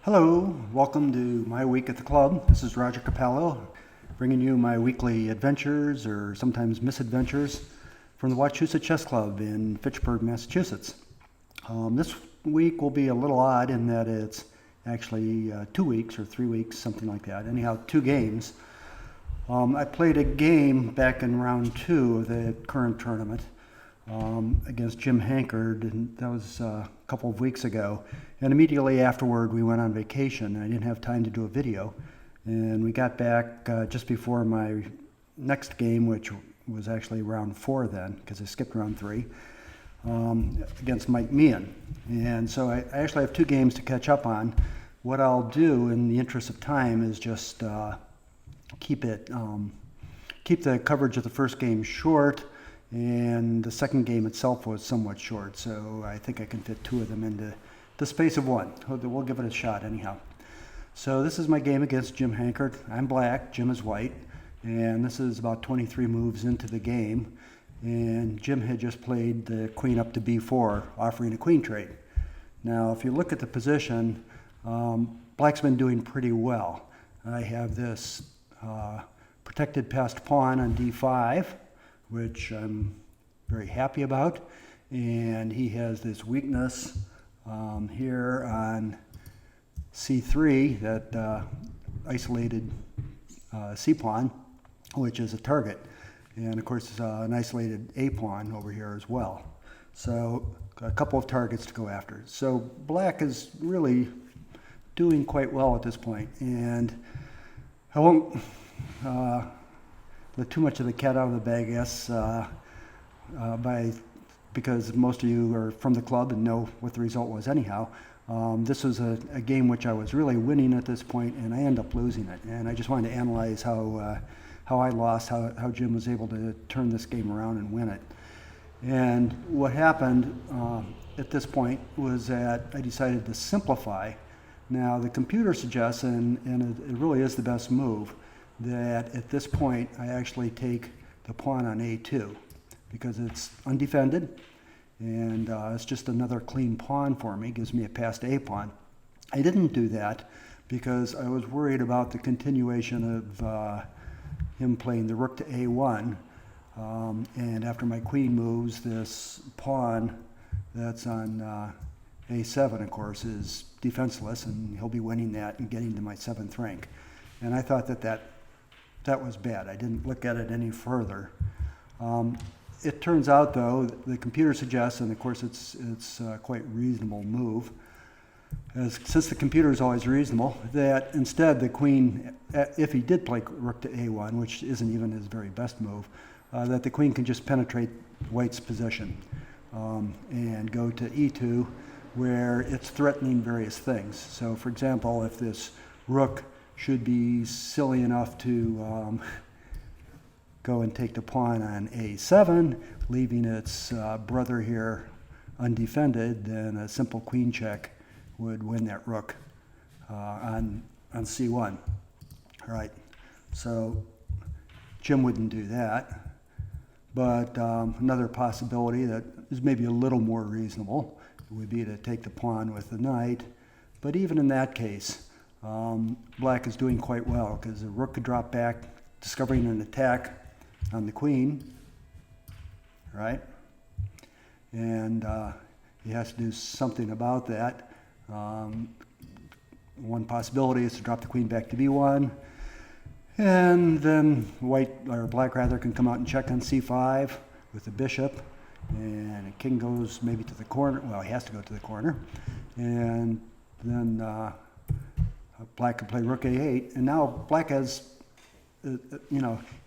Hello, welcome to my week at the club. This is Roger Capello, bringing you my weekly adventures or sometimes misadventures from the Wachusett Chess Club in Fitchburg, Massachusetts. This week will be a little odd in that it's actually 2 weeks or 3 weeks, something like that. Anyhow, 2 games. I played a game back in round 2 of the current tournament against Jim Hankard, and that was a couple of weeks ago. And immediately afterward, we went on vacation. I didn't have time to do a video, and we got back just before my next game, which was actually round 4 then, because I skipped round 3, against Meehan. And so I actually have 2 games to catch up on. What I'll do in the interest of time is just keep the coverage of the first game short, and the second game itself was somewhat short, so I think I can fit 2 of them into the space of 1. We'll give it a shot anyhow. So this is my game against Jim Hankard. I'm black, Jim is white, and this is about 23 moves into the game, and Jim had just played the queen up to b4, offering a queen trade. Now if you look at the position, black's been doing pretty well. I have this protected passed pawn on d5, which I'm very happy about, and he has this weakness here on c3, that isolated c-pawn, which is a target, and of course an isolated a-pawn over here as well. So a couple of targets to go after. So black is really doing quite well at this point, and I won't let too much of the cat out of the bag, yes, because most of you are from the club and know what the result was anyhow. This was a game which I was really winning at this point, and I ended up losing it. And I just wanted to analyze how I lost, how Jim was able to turn this game around and win it. And what happened at this point was that I decided to simplify. Now the computer suggests, and it really is the best move, that at this point I actually take the pawn on a2 because it's undefended, and it's just another clean pawn for me, gives me a passed a-pawn. I didn't do that because I was worried about the continuation of him playing the rook to a1, and after my queen moves, this pawn that's on a7, of course, is defenseless, and he'll be winning that and getting to my 7th rank. And I thought that was bad. I didn't look at it any further. It turns out, though, the computer suggests, and of course it's quite reasonable move, since the computer is always reasonable, that instead the queen, if he did play rook to a1, which isn't even his very best move, that the queen can just penetrate white's position and go to e2, where it's threatening various things. So for example, if this rook should be silly enough to go and take the pawn on a7, leaving its brother here undefended, then a simple queen check would win that rook on c1. All right, so Jim wouldn't do that, but another possibility that is maybe a little more reasonable would be to take the pawn with the knight. But even in that case, black is doing quite well because the rook could drop back, discovering an attack on the queen, right? And he has to do something about that. One possibility is to drop the queen back to b1, and then black rather can come out and check on c5 with the bishop, and the king goes maybe to the corner. Well, he has to go to the corner, and then black can play rook a8, and now black has,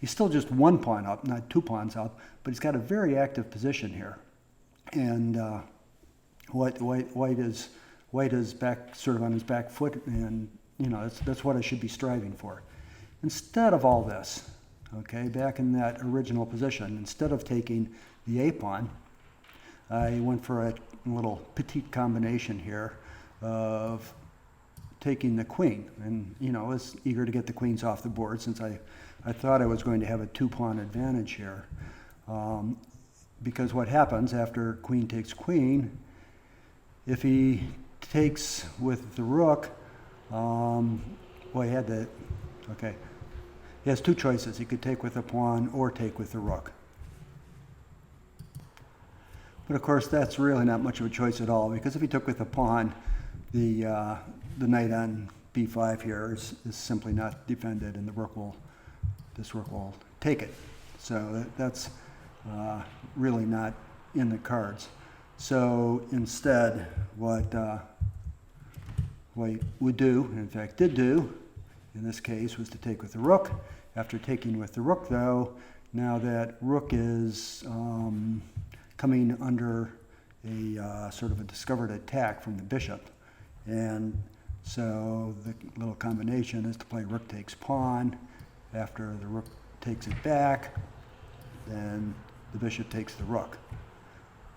he's still just 1 pawn up, not 2 pawns up, but he's got a very active position here, and white is back, sort of on his back foot, and that's what I should be striving for. Instead of all this, okay, back in that original position, instead of taking the a-pawn, I went for a little petite combination here of taking the queen, and I was eager to get the queens off the board since I thought I was going to have a 2-pawn advantage here, because what happens after queen takes queen, if he takes with the rook, Well, he had the, okay. He has two choices. He could take with the pawn or take with the rook. But of course, that's really not much of a choice at all, because if he took with the pawn, the knight on b5 here is simply not defended, and this rook will take it. So that's really not in the cards. So instead, what he would do, in fact did do, in this case, was to take with the rook. After taking with the rook, though, now that rook is coming under a sort of a discovered attack from the bishop. And so the little combination is to play rook takes pawn. After the rook takes it back, then the bishop takes the rook.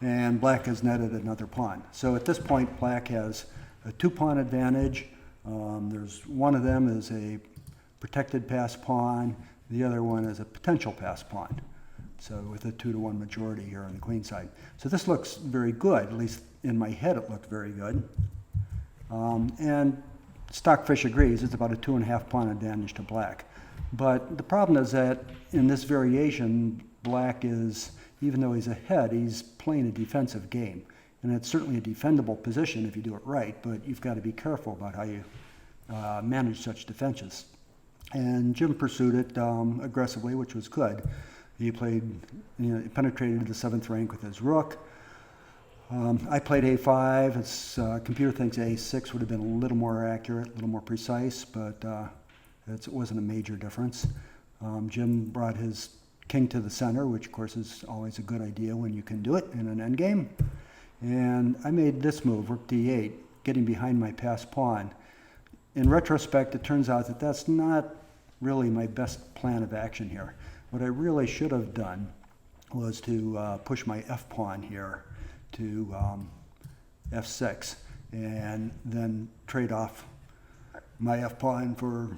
And black has netted another pawn. So at this point, black has a two-pawn advantage. There's one of them is a protected pass pawn. The other one is a potential pass pawn. So with a 2-to-1 majority here on the queen side. So this looks very good. At least in my head, it looked very good. And Stockfish agrees. It's about a 2.5 pawn advantage to black. But the problem is that in this variation, black is, even though he's ahead, he's playing a defensive game. And it's certainly a defendable position if you do it right, but you've got to be careful about how you manage such defenses. And Jim pursued it aggressively, which was good. He played, penetrated the 7th rank with his rook. I played a5. His computer thinks a6 would have been a little more accurate, a little more precise, but it wasn't a major difference. Jim brought his king to the center, which of course is always a good idea when you can do it in an endgame. And I made this move, rook d8, getting behind my passed pawn. In retrospect, it turns out that that's not really my best plan of action here. What I really should have done was to push my f-pawn here to f6 and then trade off my f-pawn for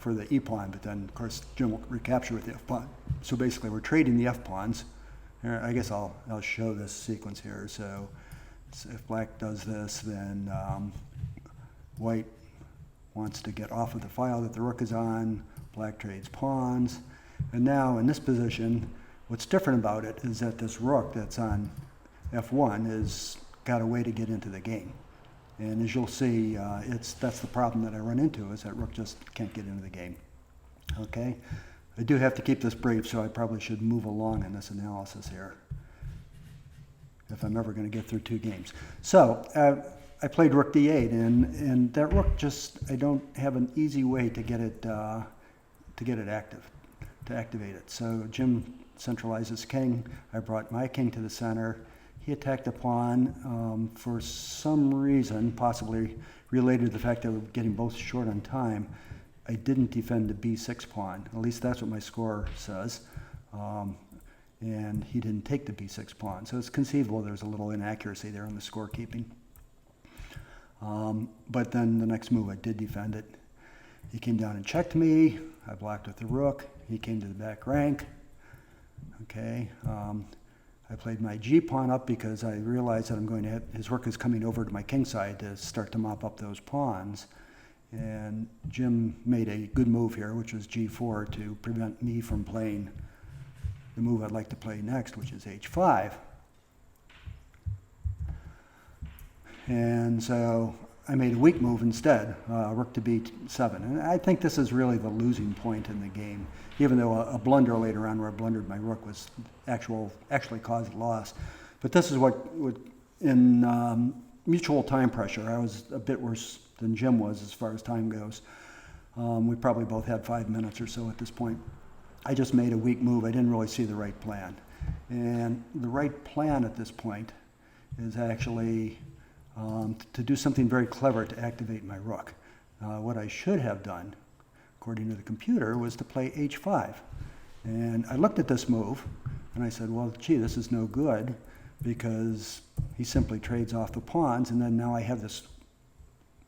the e-pawn, but then of course Jim will recapture with the f-pawn. So basically we're trading the f-pawns. I guess I'll show this sequence here. So if black does this, then white wants to get off of the file that the rook is on. Black trades pawns. And now in this position, what's different about it is that this rook that's on f1 has got a way to get into the game. And as you'll see, that's the problem that I run into, is that rook just can't get into the game. Okay? I do have to keep this brief, so I probably should move along in this analysis here, if I'm ever going to get through 2 games. So I played rook d8, and that rook just, I don't have an easy way to get it active, to activate it. So Jim centralizes king. I brought my king to the center. He attacked the pawn for some reason, possibly related to the fact that we're getting both short on time. I didn't defend the b6 pawn. At least that's what my score says. And he didn't take the b6 pawn. So it's conceivable there's a little inaccuracy there in the scorekeeping. But then the next move I did defend it. He came down and checked me. I blocked with the rook. He came to the back rank. Okay. I played my g-pawn up because I realized that I'm going to have, his rook is coming over to my king side to start to mop up those pawns. And Jim made a good move here, which was g4, to prevent me from playing the move I'd like to play next, which is h5. And so I made a weak move instead, rook to b7. And I think this is really the losing point in the game, even though a blunder later on where I blundered my rook was actually caused loss. But this is what in mutual time pressure, I was a bit worse than Jim was as far as time goes. We probably both had 5 minutes or so at this point. I just made a weak move. I didn't really see the right plan. And the right plan at this point is actually to do something very clever to activate my rook. What I should have done, according to the computer, was to play h5. And I looked at this move, and I said, well, gee, this is no good, because he simply trades off the pawns, and then now I have this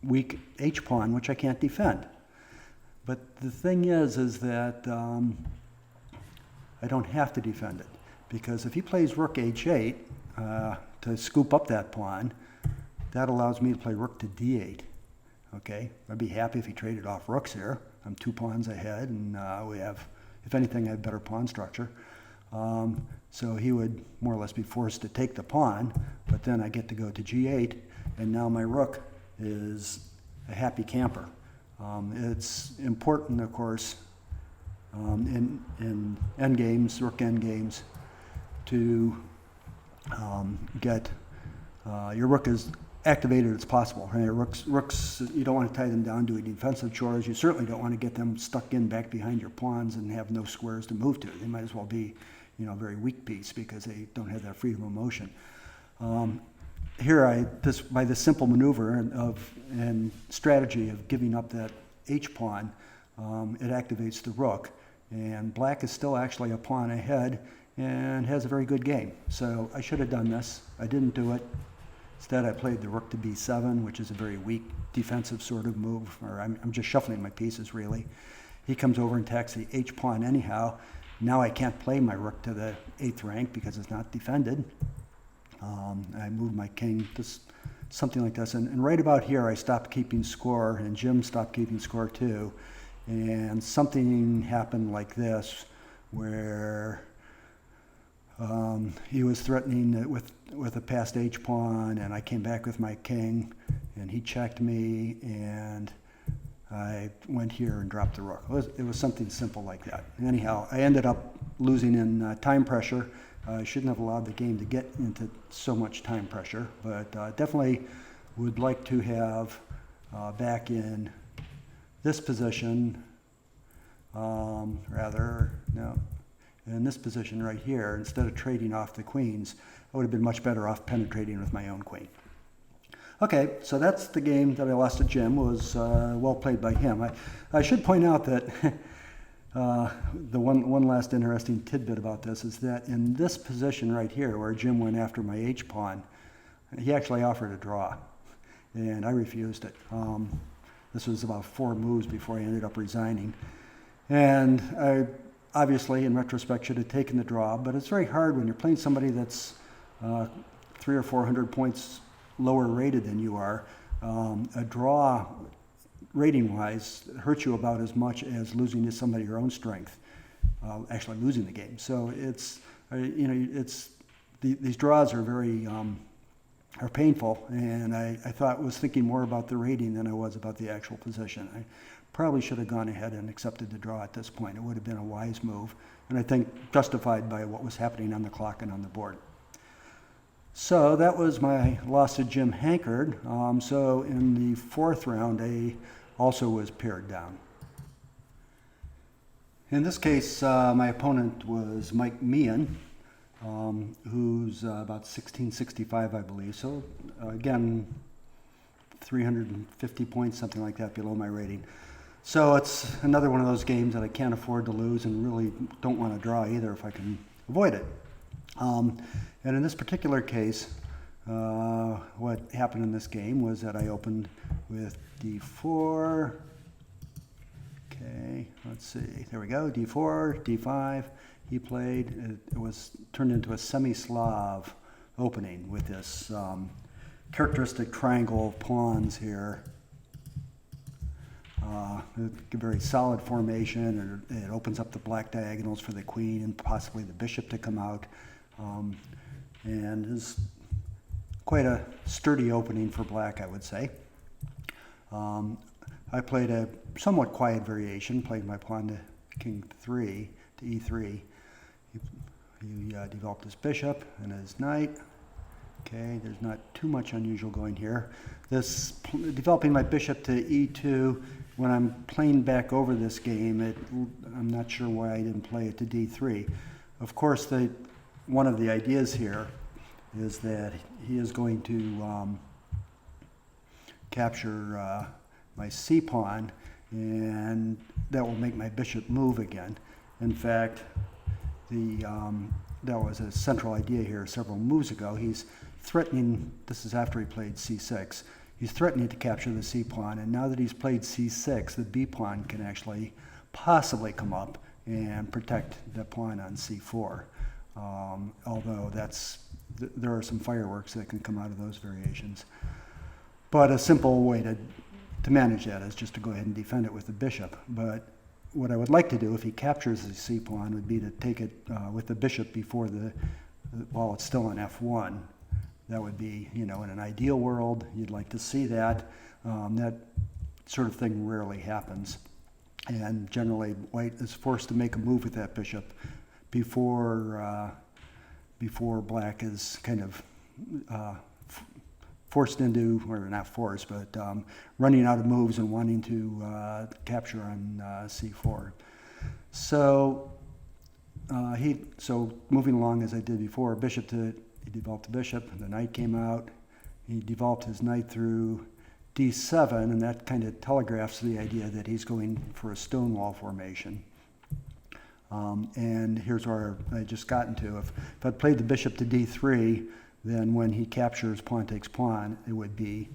weak h-pawn, which I can't defend. But the thing is that I don't have to defend it, because if he plays rook h8 to scoop up that pawn, that allows me to play rook to d8. Okay, I'd be happy if he traded off rooks here. I'm 2 pawns ahead, and we have, if anything, I have better pawn structure. So he would more or less be forced to take the pawn, but then I get to go to g8, and now my rook is a happy camper. It's important, of course, in endgames, rook endgames, to get your rook as activated as possible. Right? Rooks, you don't want to tie them down doing defensive chores. You certainly don't want to get them stuck in back behind your pawns and have no squares to move to. They might as well be, a very weak piece because they don't have that freedom of motion. Here, by this simple maneuver and strategy of giving up that H pawn, it activates the rook, and black is still actually a pawn ahead and has a very good game. So I should have done this. I didn't do it. Instead, I played the rook to b7, which is a very weak defensive sort of move, or I'm just shuffling my pieces, really. He comes over and attacks the H pawn anyhow. Now I can't play my rook to the 8th rank because it's not defended. I moved my king to something like this. And right about here, I stopped keeping score, and Jim stopped keeping score too. And something happened like this, where he was threatening it with a passed H pawn, and I came back with my king, and he checked me, and I went here and dropped the rook. It was something simple like that. Anyhow, I ended up losing in time pressure. I shouldn't have allowed the game to get into so much time pressure, but definitely would like to have back in this position, in this position right here, instead of trading off the queens, I would have been much better off penetrating with my own queen. Okay, so that's the game that I lost to Jim. It was well played by him. I should point out that the one last interesting tidbit about this is that in this position right here, where Jim went after my H pawn, he actually offered a draw, and I refused it. This was about 4 moves before I ended up resigning. And I obviously, in retrospect, should have taken the draw, but it's very hard when you're playing somebody that's 300 or 400 points lower rated than you are. A draw, rating-wise, hurts you about as much as losing to somebody your own strength, actually losing the game. So it's, these draws are very, are painful, and I was thinking more about the rating than I was about the actual position. I probably should have gone ahead and accepted the draw at this point. It would have been a wise move, and I think justified by what was happening on the clock and on the board. So that was my loss to Jim Hankard. So in the 4th round, I also was paired down. In this case, my opponent was Mike Meehan, who's about 1665, I believe. So again, 350 points, something like that, below my rating. So it's another one of those games that I can't afford to lose and really don't want to draw either if I can avoid it. And in this particular case, what happened in this game was that I opened with d4. Okay, let's see. There we go. d4, d5. He played. It was turned into a semi-slav opening with this characteristic triangle of pawns here. A very solid formation. It opens up the black diagonals for the queen and possibly the bishop to come out. And is quite a sturdy opening for black, I would say. I played a somewhat quiet variation, played my pawn to king 3, to e3. He developed his bishop and his knight. Okay, there's not too much unusual going here. Developing my bishop to e2, when I'm playing back over this game, I'm not sure why I didn't play it to d3. Of course, one of the ideas here is that he is going to capture my c pawn, and that will make my bishop move again. In fact, that was a central idea here several moves ago. He's threatening, this is after he played c6, he's threatening to capture the c pawn, and now that he's played c6, the b pawn can actually possibly come up and protect the pawn on c4. Although there are some fireworks that can come out of those variations. But a simple way to to manage that is just to go ahead and defend it with the bishop. But what I would like to do if he captures the c pawn would be to take it with the bishop before while it's still on f1. That would be, in an ideal world, you'd like to see that. That sort of thing rarely happens. And generally, white is forced to make a move with that bishop before black is kind of forced into, or not forced, but running out of moves and wanting to capture on c4. So moving along as I did before, he developed the bishop, the knight came out, he developed his knight through d7, and that kind of telegraphs the idea that he's going for a stonewall formation. And here's where I just gotten to. If I'd played the bishop to d3, then when he captures pawn takes pawn, it would be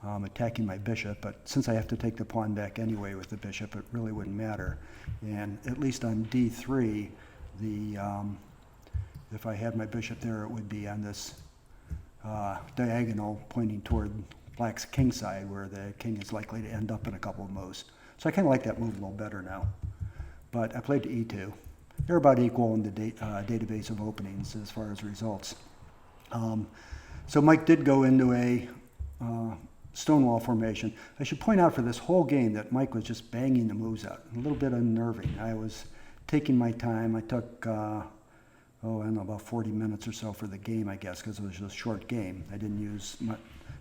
attacking my bishop. But since I have to take the pawn back anyway with the bishop, it really wouldn't matter. And at least on d3, if I had my bishop there, it would be on this diagonal pointing toward black's king side, where the king is likely to end up in a couple of moves. So I kind of like that move a little better now. But I played to e2. They're about equal in the database of openings as far as results. So Mike did go into a stonewall formation. I should point out for this whole game that Mike was just banging the moves out, a little bit unnerving. I was taking my time. I took, I don't know, about 40 minutes or so for the game, I guess, because it was just a short game. I didn't use a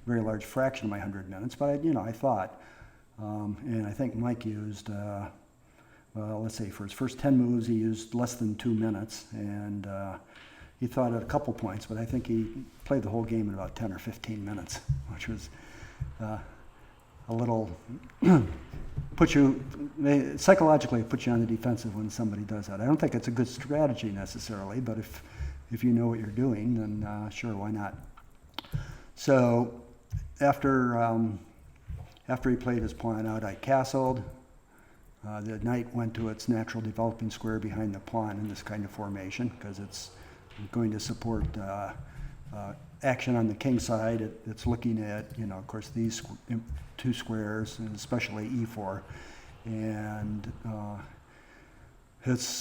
very large fraction of my 100 minutes, but I thought. And I think Mike used, let's say for his first 10 moves, he used less than 2 minutes, and he thought at a couple points, but I think he played the whole game in about 10 or 15 minutes, which was a little, psychologically it puts you on the defensive when somebody does that. I don't think it's a good strategy necessarily, but if you know what you're doing, then sure, why not? So after he played his pawn out, I castled. The knight went to its natural developing square behind the pawn in this kind of formation because it's going to support action on the king side. It's looking at, of course, these two squares, and especially e4. And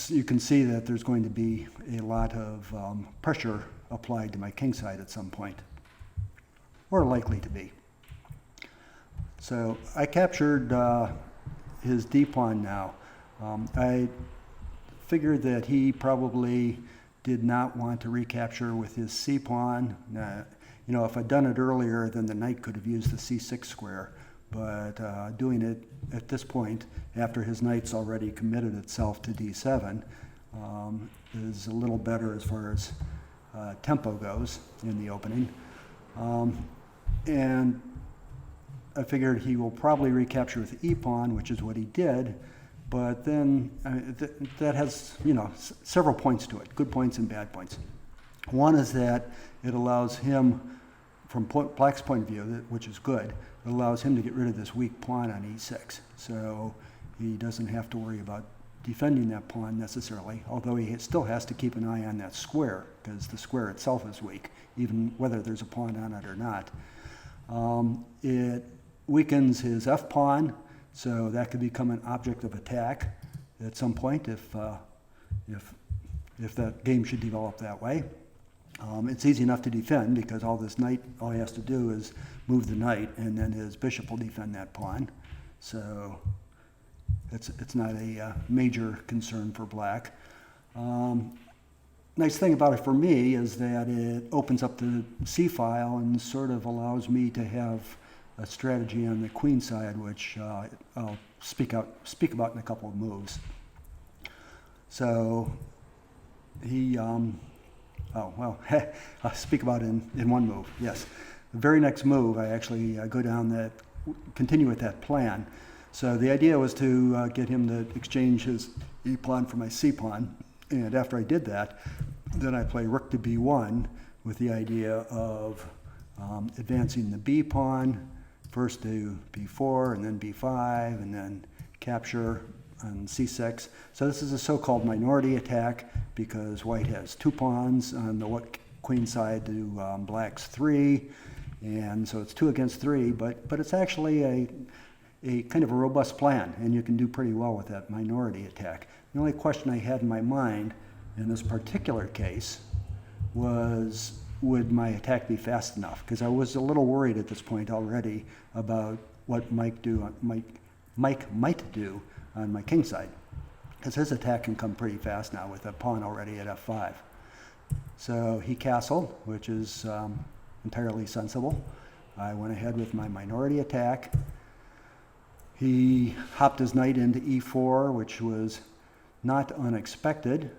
you can see that there's going to be a lot of pressure applied to my king side at some point, or likely to be. So I captured his d-pawn now. I figured that he probably did not want to recapture with his c-pawn. If I'd done it earlier, then the knight could have used the c6 square. But doing it at this point, after his knight's already committed itself to d7, is a little better as far as tempo goes in the opening. And I figured he will probably recapture with the e-pawn, which is what he did. But then that has, several points to it, good points and bad points. One is that it allows him, from black's point of view, which is good, it allows him to get rid of this weak pawn on e6. So he doesn't have to worry about defending that pawn necessarily, although he still has to keep an eye on that square, because the square itself is weak, even whether there's a pawn on it or not. It weakens his f-pawn, so that could become an object of attack at some point if that game should develop that way. It's easy enough to defend because all he has to do is move the knight, and then his bishop will defend that pawn. So it's not a major concern for black. Nice thing about it for me is that it opens up the c-file and sort of allows me to have a strategy on the queen side, which I'll speak about in a couple of moves. So I'll speak about it in one move, yes. The very next move, I actually continue with that plan. So the idea was to get him to exchange his e-pawn for my c-pawn, and after I did that, then I play rook to b1 with the idea of advancing the b-pawn, first to b4, and then b5, and then capture on c6. So this is a so-called minority attack because white has 2 pawns on the queen side to black's 3, and so it's 2 against 3. But it's actually a kind of a robust plan, and you can do pretty well with that minority attack. The only question I had in my mind in this particular case was, would my attack be fast enough? Because I was a little worried at this point already about what Mike might do on my king side, because his attack can come pretty fast now with a pawn already at f5. So he castled, which is entirely sensible. I went ahead with my minority attack. He hopped his knight into e4, which was not unexpected,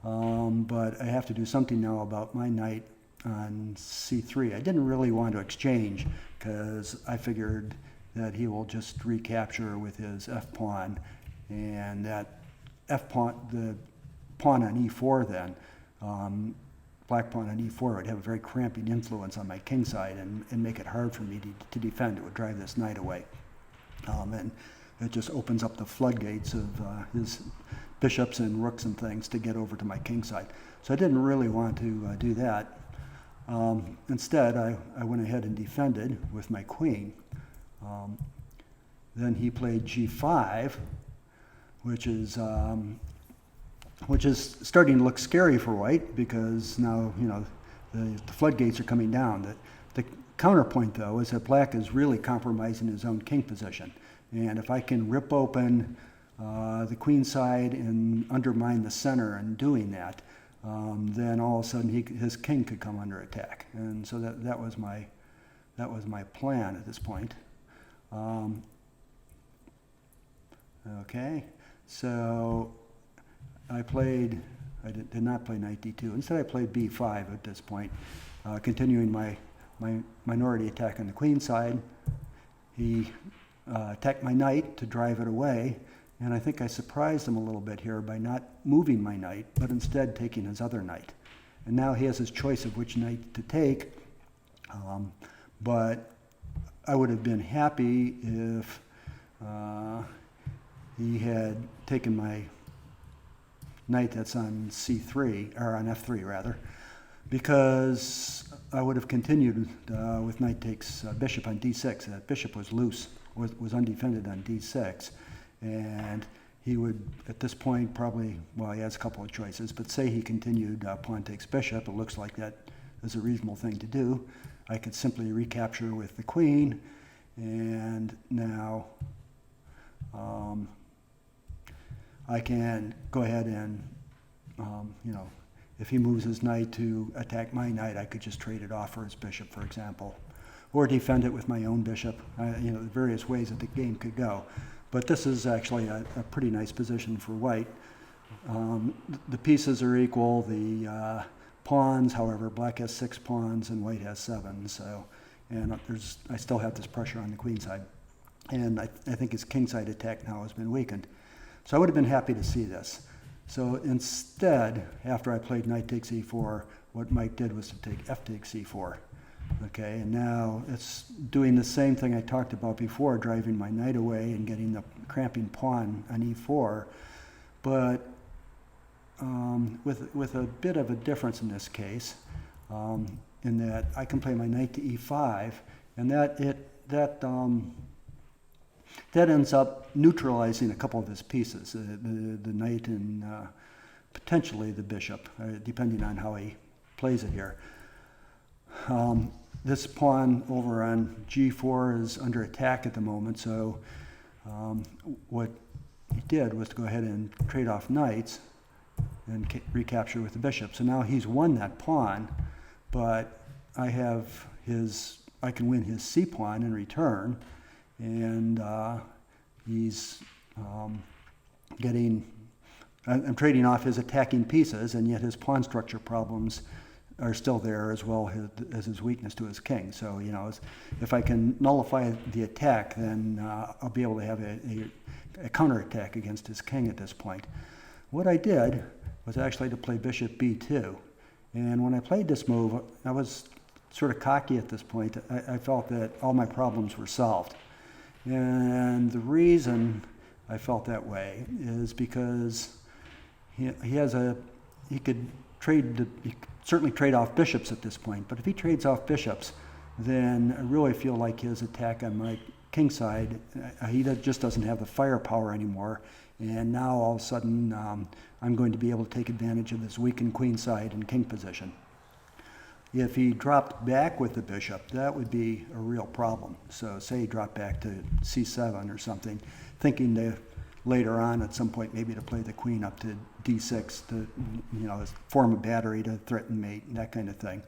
but I have to do something now about my knight on c3. I didn't really want to exchange because I figured that he will just recapture with his f-pawn, and that f-pawn, the pawn on e4 then, black pawn on e4 would have a very cramping influence on my king side and make it hard for me to defend. It would drive this knight away. And it just opens up the floodgates of his bishops and rooks and things to get over to my king side. So I didn't really want to do that. Instead, I went ahead and defended with my queen. Then he played g5, which is starting to look scary for white, because now, you know, the floodgates are coming down. The counterpoint, though, is that black is really compromising his own king position. And if I can rip open the queen side and undermine the center in doing that, then all of a sudden his king could come under attack. And so that was my plan at this point. Okay, so I did not play knight d2. Instead, I played b5 at this point, continuing my minority attack on the queen side. He attacked my knight to drive it away, and I think I surprised him a little bit here by not moving my knight, but instead taking his other knight. And now he has his choice of which knight to take, but I would have been happy if he had taken my knight that's on c3, or on f3 rather, because I would have continued with knight takes bishop on d6. That bishop was loose, was undefended on d6, and he would, at this point, probably, well, he has a couple of choices, but say he continued pawn takes bishop, it looks like that is a reasonable thing to do. I could simply recapture with the queen, and now I can go ahead and, you know, if he moves his knight to attack my knight, I could just trade it off for his bishop, for example, or defend it with my own bishop. You know, various ways that the game could go. But this is actually a pretty nice position for white. The pieces are equal. The pawns, however, black has 6 pawns and white has 7. So, and I still have this pressure on the queen side. And I think his king side attack now has been weakened. So I would have been happy to see this. So instead, after I played knight takes e4, what Mike did was to take f takes e4. Okay, and now it's doing the same thing I talked about before, driving my knight away and getting the cramping pawn on e4, but with a bit of a difference in this case, in that I can play my knight to e5, and that ends up neutralizing a couple of his pieces, the knight and potentially the bishop, depending on how he plays it here. This pawn over on g4 is under attack at the moment, so what he did was to go ahead and trade off knights and recapture with the bishop. So now he's won that pawn, but I can win his c pawn in return, and he's I'm trading off his attacking pieces, and yet his pawn structure problems are still there, as well as his weakness to his king. So, you know, if I can nullify the attack, then I'll be able to have a counterattack against his king at this point. What I did was actually to play bishop b2. And when I played this move, I was sort of cocky at this point. I felt that all my problems were solved. And the reason I felt that way is because he could certainly trade off bishops at this point, but if he trades off bishops, then I really feel like his attack on kingside, just doesn't have the firepower anymore. And now all of a sudden, I'm going to be able to take advantage of this weakened queenside and king position. If he dropped back with the bishop, that would be a real problem. So say he dropped back to c7 or something, thinking to later on at some point maybe to play the queen up to d6 to, form a battery to threaten mate and that kind of thing.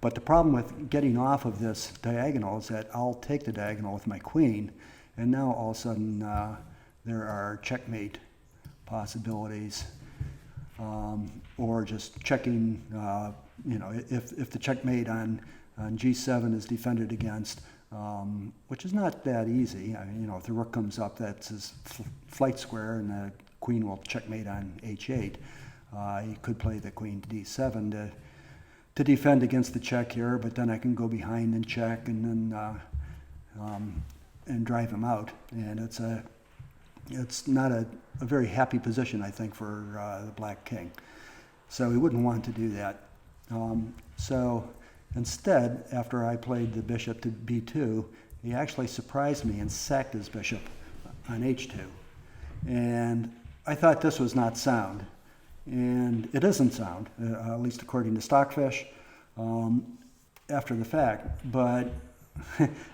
But the problem with getting off of this diagonal is that I'll take the diagonal with my queen, and now all of a sudden there are checkmate possibilities, or just checking, if the checkmate on g7 is defended against, which is not that easy. I mean, if the rook comes up, that's his flight square, and the queen will checkmate on h8. He could play the queen to d7 to defend against the check here, but then I can go behind and check, and then and drive him out. And it's not a very happy position, I think, for the black king. So he wouldn't want to do that. So instead, after I played the bishop to b2, he actually surprised me and sacked his bishop on h2. And I thought this was not sound. And it isn't sound, at least according to Stockfish, after the fact. But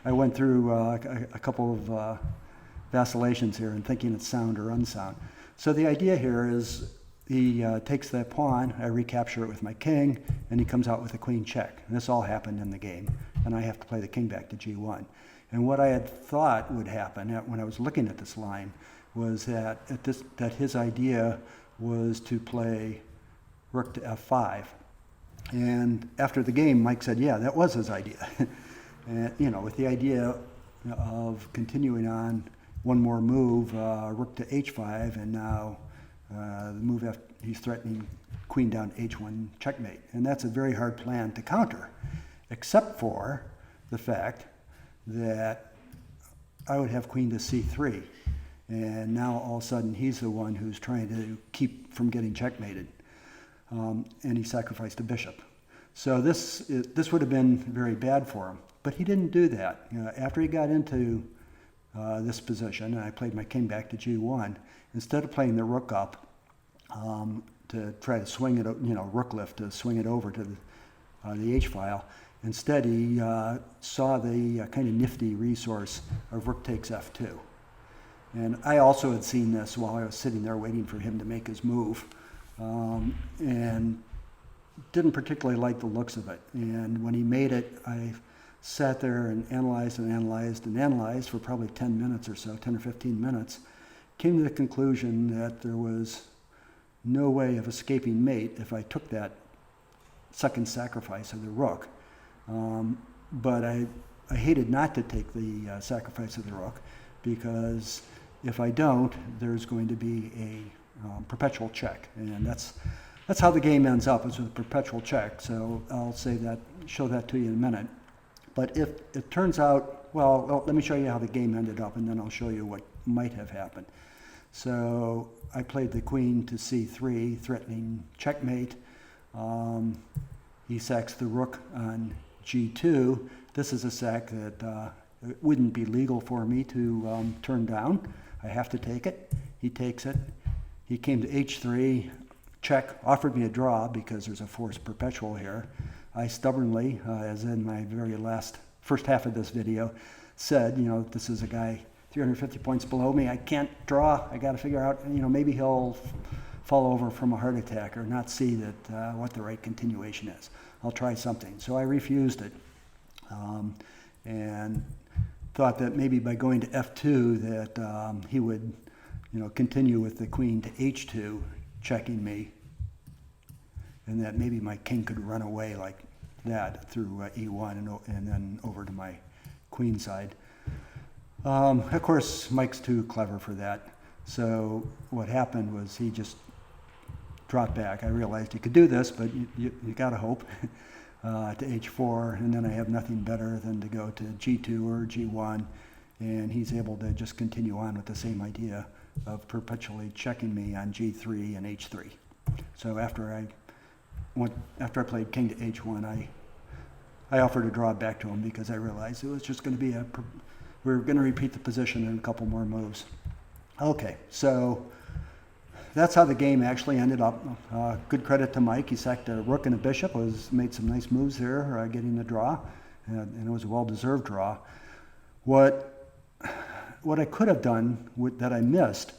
I went through a couple of vacillations here and thinking it's sound or unsound. So the idea here is he takes that pawn, I recapture it with my king, and he comes out with a queen check. And this all happened in the game, and I have to play the king back to g1. And what I had thought would happen when I was looking at this line was that his idea was to play rook to f5. And after the game, Mike said, yeah, that was his idea. And, with the idea of continuing on one more move, rook to h5, and now the move after he's threatening queen down h1 checkmate. And that's a very hard plan to counter, except for the fact that I would have queen to c3. And now all of a sudden he's the one who's trying to keep from getting checkmated. And he sacrificed a bishop. So this would have been very bad for him. But he didn't do that. After he got into this position, and I played my king back to g1, instead of playing the rook up to try to swing it, rook lift to swing it over to the h-file, instead he saw the kind of nifty resource of rook takes f2. And I also had seen this while I was sitting there waiting for him to make his move, and didn't particularly like the looks of it. And when he made it, I sat there and analyzed and analyzed and analyzed for probably 10 minutes or so, 10 or 15 minutes, came to the conclusion that there was no way of escaping mate if I took that second sacrifice of the rook. But I hated not to take the sacrifice of the rook, because if I don't, there's going to be a perpetual check, and that's how the game ends up, is with a perpetual check. So I'll show that to you in a minute. But if it turns out, well, let me show you how the game ended up, and then I'll show you what might have happened. So I played the queen to c3, threatening checkmate. He sacks the rook on g2. This is a sack that it wouldn't be legal for me to turn down. I have to take it. He takes it. He came to h3, check, offered me a draw because there's a forced perpetual here. I stubbornly, as in my very first half of this video, said, this is a guy 350 points below me. I can't draw. I got to figure out, maybe he'll fall over from a heart attack or not see that what the right continuation is. I'll try something. So I refused it, and thought that maybe by going to f2 that he would, continue with the queen to h2, checking me, and that maybe my king could run away like that through e1 and then over to my queen side. Of course, Mike's too clever for that. So what happened was he just dropped back. I realized he could do this, but you got to hope. To h4, and then I have nothing better than to go to g2 or g1, and he's able to just continue on with the same idea of perpetually checking me on g3 and h3. So after I played king to h1, I offered to draw it back to him because I realized it was just going to be we're going to repeat the position in a couple more moves. Okay, so that's how the game actually ended up. Good credit to Mike. He sacked a rook and a bishop, made some nice moves there, getting the draw, and it was a well-deserved draw. What I could have done that I missed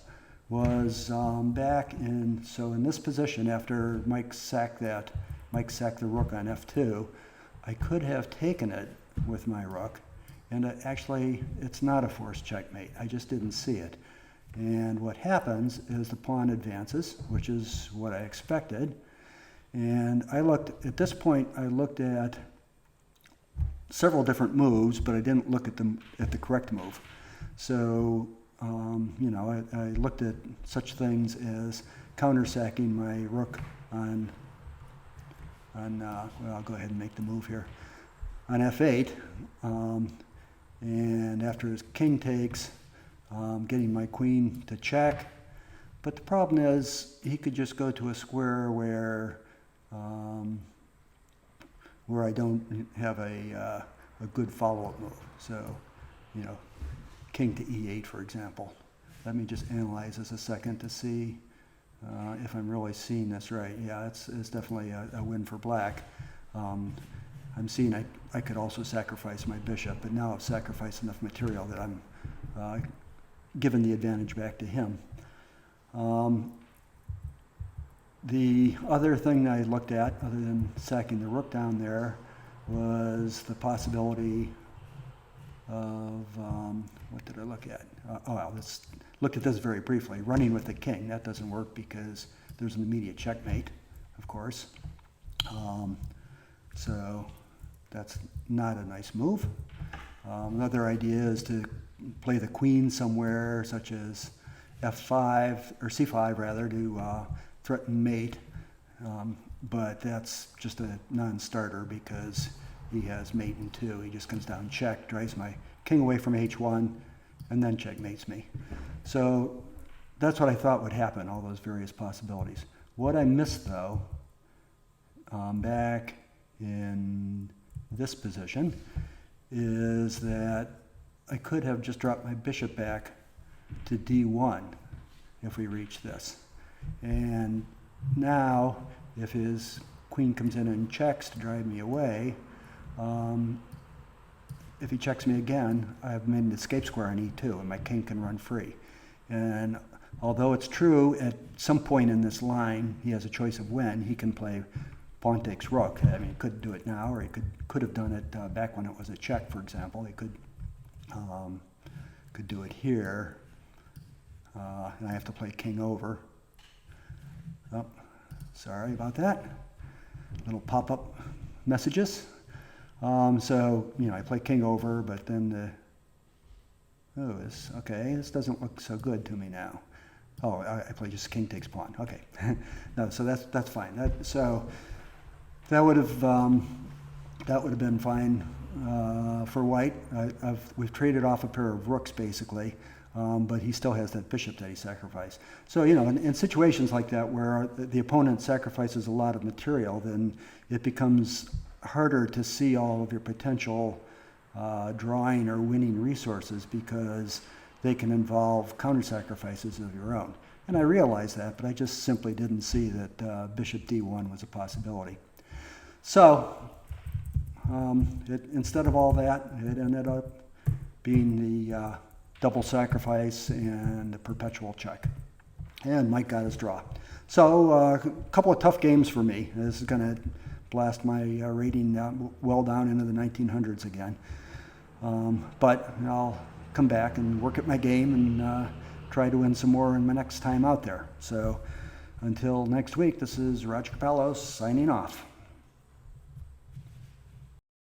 was in this position after Mike sacked the rook on f2, I could have taken it with my rook, and actually it's not a forced checkmate. I just didn't see it. And what happens is the pawn advances, which is what I expected. And at this point, I looked at several different moves, but I didn't look at the correct move. So, I looked at such things as counter-sacking my rook I'll go ahead and make the move here, on f8. And after his king takes, getting my queen to check. But the problem is he could just go to a square where I don't have a good follow-up move. So, king to e8, for example. Let me just analyze this a second to see if I'm really seeing this right. Yeah, it's definitely a win for black. I'm seeing I could also sacrifice my bishop, but now I've sacrificed enough material that I'm giving the advantage back to him. The other thing I looked at, other than sacking the rook down there, was the possibility of, what did I look at? Let's look at this very briefly. Running with the king, that doesn't work because there's an immediate checkmate, of course. So that's not a nice move. Another idea is to play the queen somewhere, such as f5, or c5 rather, to threaten mate. But that's just a non-starter because he has mate in 2. He just comes down check, drives my king away from h1, and then checkmates me. So that's what I thought would happen, all those various possibilities. What I missed, though, back in this position, is that I could have just dropped my bishop back to d1 if we reach this. And now, if his queen comes in and checks to drive me away, if he checks me again, I've made an escape square on e2, and my king can run free. And although it's true, at some point in this line, he has a choice of when, he can play pawn takes rook. I mean, he could do it now, or he could have done it back when it was a check, for example. He could do it here, and I have to play king over. Oh, sorry about that. Little pop-up messages. So, I play king over, but then this doesn't look so good to me now. Oh, I play just king takes pawn. Okay. No, so that's fine. So that would have been fine for white. We've traded off a pair of rooks basically, but he still has that bishop that he sacrificed. So in situations like that where the opponent sacrifices a lot of material, then it becomes harder to see all of your potential drawing or winning resources because they can involve counter-sacrifices of your own. And I realized that, but I just simply didn't see that bishop d1 was a possibility. So instead of all that, it ended up being the double sacrifice and the perpetual check. And Mike got his draw. So a couple of tough games for me. This is going to blast my rating well down into the 1900s again. But I'll come back and work at my game and try to win some more in my next time out there. So until next week, this is Roger Capello signing off.